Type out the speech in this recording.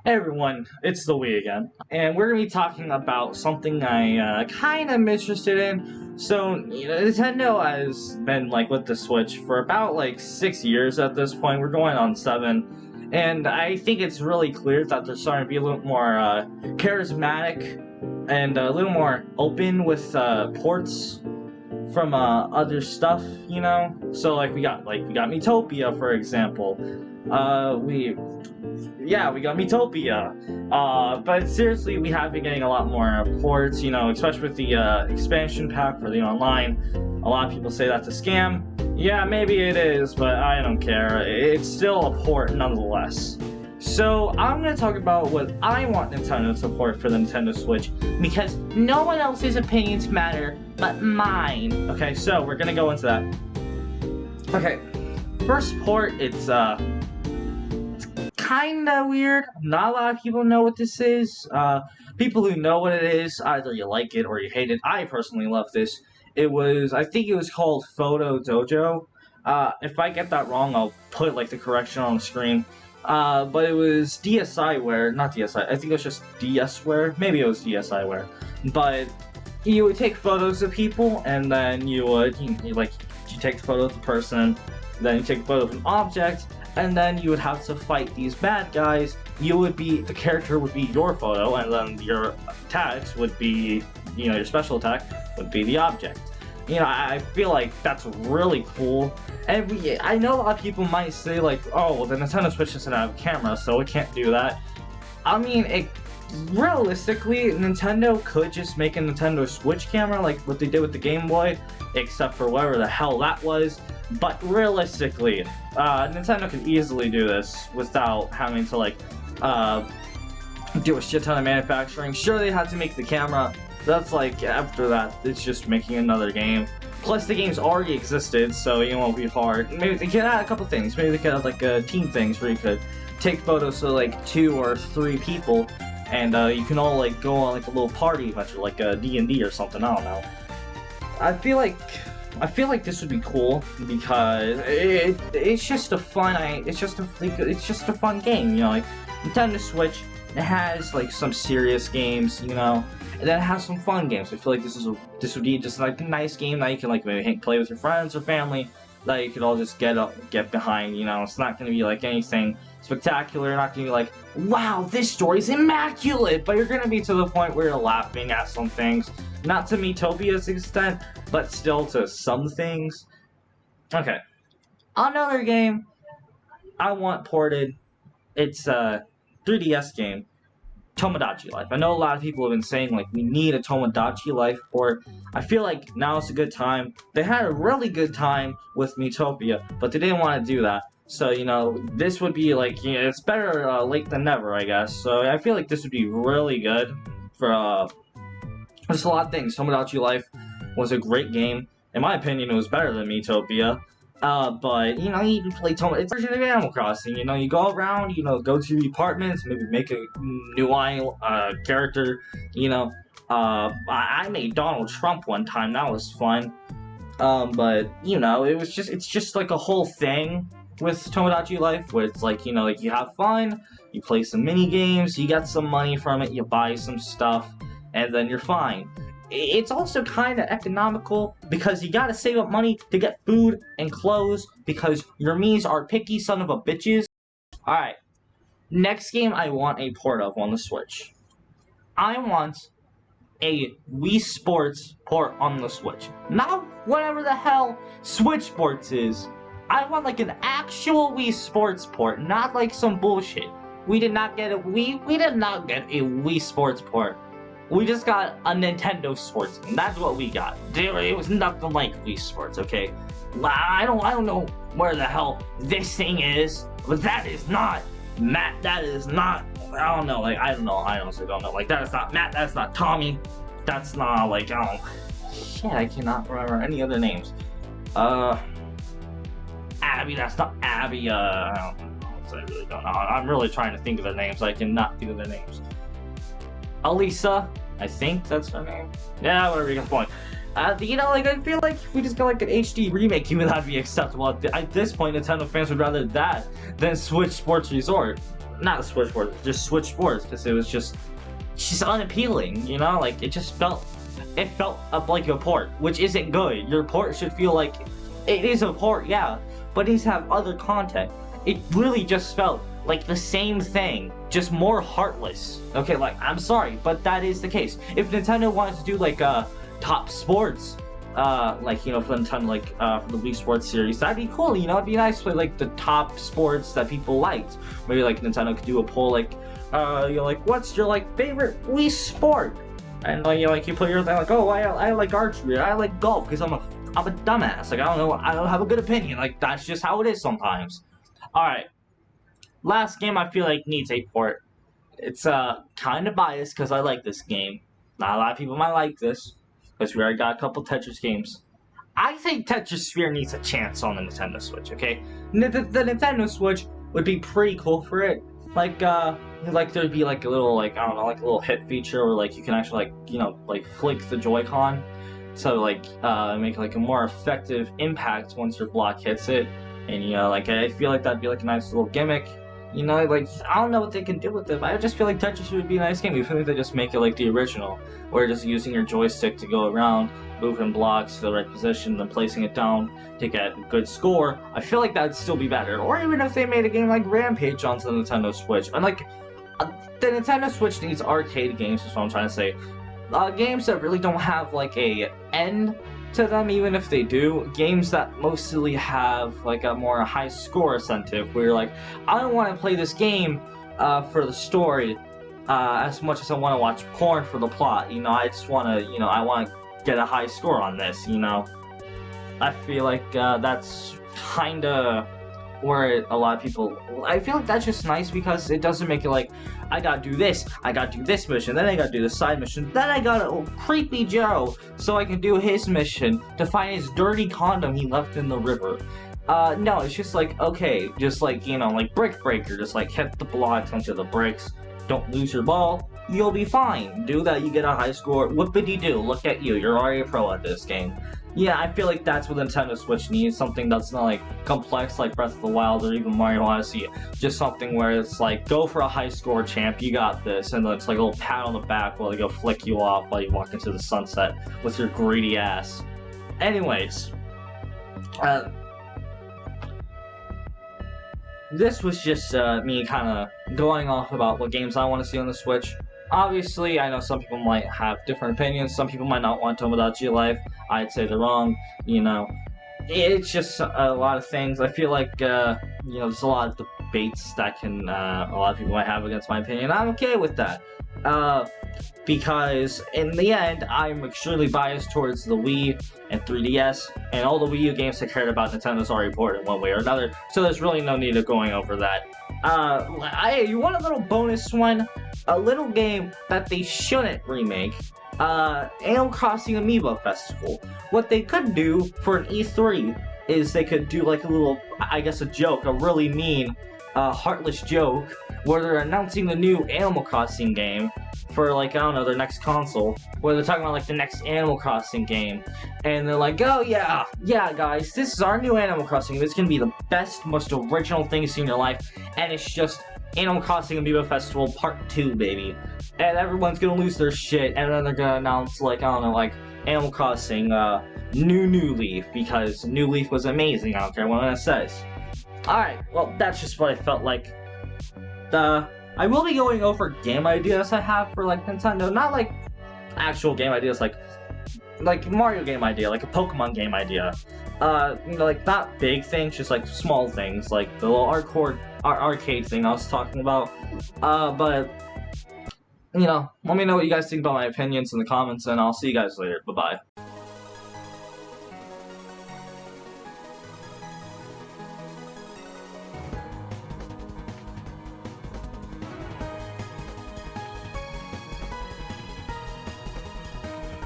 Hey everyone, it's the Wii again, and we're gonna be talking about something I kind of am interested in. So, Nintendo has been like with the Switch for about like 6 years at this point. We're going on 7, and I think it's really clear that they're starting to be a little more charismatic and a little more open with ports from other stuff. So like we got Metopia, for example. We got Metopia. But seriously, we have been getting a lot more ports, especially with the expansion pack for the online. A lot of people say that's a scam. Yeah, maybe it is, but I don't care. It's still a port nonetheless. So I'm going to talk about what I want Nintendo to support for the Nintendo Switch, because no one else's opinions matter but mine. Okay, so we're going to go into that. Okay, first port, it's kinda weird. Not a lot of people know what this is. People who know what it is, either you like it or you hate it. I personally love this. I think it was called PhotoDojo. If I get that wrong, I'll put like the correction on the screen. But it was DSiWare, not DSi. I think it was just DSware. Maybe it was DSiWare. But you would take photos of people, and then you take the photo of the person, then you take a photo of an object, and then you would have to fight these bad guys. The character would be your photo, and then your attacks would be, your special attack would be the object. I feel like that's really cool. And I know a lot of people might say like, oh, well, the Nintendo Switch doesn't have a camera, so it can't do that. I mean, realistically, Nintendo could just make a Nintendo Switch camera like what they did with the Game Boy, except for whatever the hell that was. But realistically, Nintendo could easily do this without having to do a shit ton of manufacturing. Sure, they had to make the camera. That's after that, it's just making another game. Plus, the game's already existed, so it won't be hard. Maybe they could add a couple things. Maybe they could have team things where you could take photos of 2 or 3 people, and you can all go on a little party adventure, like a D&D or something. I don't know. I feel like this would be cool because it's just a fun fun game, Nintendo Switch. It has some serious games, and then it has some fun games. I feel like this would be just a nice game that you can maybe play with your friends or family, that you could all just get behind. It's not gonna be anything spectacular. Not gonna be wow, this story's immaculate, but you're gonna be to the point where you're laughing at some things. Not to Metopia's extent, but still to some things. Okay, another game I want ported. It's a 3DS game, Tomodachi Life. I know a lot of people have been saying we need a Tomodachi Life port. I feel like now is a good time. They had a really good time with Metopia, but they didn't want to do that. So this would be it's better late than never, I guess. So I feel like this would be really good for just a lot of things. Tomodachi Life was a great game. In my opinion, it was better than Metopia. But you can play it's a version of Animal Crossing. You go around, go to the apartments, maybe make a new character. I made Donald Trump one time. That was fun. But it's just a whole thing with Tomodachi Life, where it's you have fun, you play some mini games, you get some money from it, you buy some stuff, and then you're fine. It's also kind of economical because you gotta save up money to get food and clothes because your Mii's are picky son of a bitches. Alright, next game I want a port of on the Switch. I want a Wii Sports port on the Switch. Not whatever the hell Switch Sports is. I want an actual Wii Sports port, not some bullshit. We did not get a Wii Sports port. We just got a Nintendo Sports game. That's what we got. It was nothing like Wii Sports, okay? I don't know where the hell this thing is, but that is not Matt. That is not. I don't know. I don't know. I honestly don't know. That is not Matt. That's not Tommy. That's not shit. I cannot remember any other names. Abby. That's not Abby. I really don't know. I'm really trying to think of their names. I cannot think of their names. Alisa, I think that's her name. Yeah, whatever, you get the point. I feel like if we just got an HD remake, even that'd be acceptable. At this point, Nintendo fans would rather that than Switch Sports Resort. not Switch Sports, just Switch Sports, because it was just unappealing, you know? Like, it felt up like a port, which isn't good. Your port should feel like, it is a port, yeah, but it needs to have other content. It really just felt like the same thing, just more heartless. Okay, like, I'm sorry, but that is the case. If Nintendo wanted to do, like, top sports, like, you know, for Nintendo, like, for the Wii Sport series, that'd be cool, you know? It'd be nice to play, like, the top sports that people liked. Maybe, like, Nintendo could do a poll, like, you know, like, what's your, like, favorite Wii Sport? And, like, you know, like, you put your thing, like, oh, I like archery, I like golf, because I'm a dumbass. Like, I don't know, I don't have a good opinion. Like, that's just how it is sometimes. Alright. Last game I feel like needs a port. It's, kind of biased, because I like this game. Not a lot of people might like this, because we already got a couple Tetris games. I think Tetrisphere needs a chance on the Nintendo Switch, okay? The Nintendo Switch would be pretty cool for it. Like there'd be, like, a little, like, I don't know, like, a little hit feature where, like, you can actually, like, you know, like, flick the Joy-Con. So, like, make, like, a more effective impact once your block hits it. And, you know, like, I feel like that'd be, like, a nice little gimmick. You know, like, I don't know what they can do with it, but I just feel like Tetris would be a nice game. Even if they just make it like the original, where you're just using your joystick to go around, moving blocks to the right position, then placing it down to get a good score. I feel like that'd still be better. Or even if they made a game like Rampage onto the Nintendo Switch. And, like, the Nintendo Switch needs arcade games, is what I'm trying to say. Games that really don't have, like, a end to them, even if they do. Games that mostly have, like, a more high score incentive, where you're like, I don't want to play this game for the story as much as I want to watch porn for the plot. You know, I just want to, you know, I want to get a high score on this, you know. I feel like that's kind of where a lot of people, I feel like that's just nice, because it doesn't make it like, I gotta do this mission, then I gotta do the side mission, then I gotta creepy Joe so I can do his mission to find his dirty condom he left in the river. No, it's just like, okay, just like, you know, like Brick Breaker, just like hit the blocks onto the bricks, don't lose your ball, you'll be fine. Do that, you get a high score, whoopity-doo, look at you, you're already a pro at this game. Yeah, I feel like that's what Nintendo Switch needs, something that's not, like, complex like Breath of the Wild or even Mario Odyssey, just something where it's like, go for a high score, champ, you got this, and then it's like a little pat on the back while they go flick you off while you walk into the sunset with your greedy ass. Anyways, this was just me kind of going off about what games I want to see on the Switch. Obviously, I know some people might have different opinions, some people might not want Tomodachi alive. I'd say they're wrong, you know. It's just a lot of things. I feel like, you know, there's a lot of debates that can, a lot of people might have against my opinion. I'm okay with that. Because in the end, I'm extremely biased towards the Wii and 3DS, and all the Wii U games I cared about, Nintendo's already ported one way or another, so there's really no need of going over that. You want a little bonus one? A little game that they shouldn't remake, Animal Crossing Amiibo Festival. What they could do for an E3 is they could do like a little, I guess a joke, a really mean, heartless joke, where they're announcing the new Animal Crossing game for, like, I don't know, their next console, where they're talking about, like, the next Animal Crossing game, and they're like, oh yeah, guys, this is our new Animal Crossing game, it's gonna be the best, most original thing you've seen in your life, and it's just Animal Crossing Amiibo Festival Part 2, baby. And everyone's gonna lose their shit, and then they're gonna announce, like, I don't know, like, Animal Crossing, New Leaf, because New Leaf was amazing, I don't care what it says. Alright, well, that's just what I felt like. I will be going over game ideas I have for, like, Nintendo, not, like, actual game ideas, like Mario game idea, like a Pokemon game idea. You know, like, not big things, just, like, small things, like the little arcade thing I was talking about. But, you know, let me know what you guys think about my opinions in the comments, and I'll see you guys later. Bye-bye.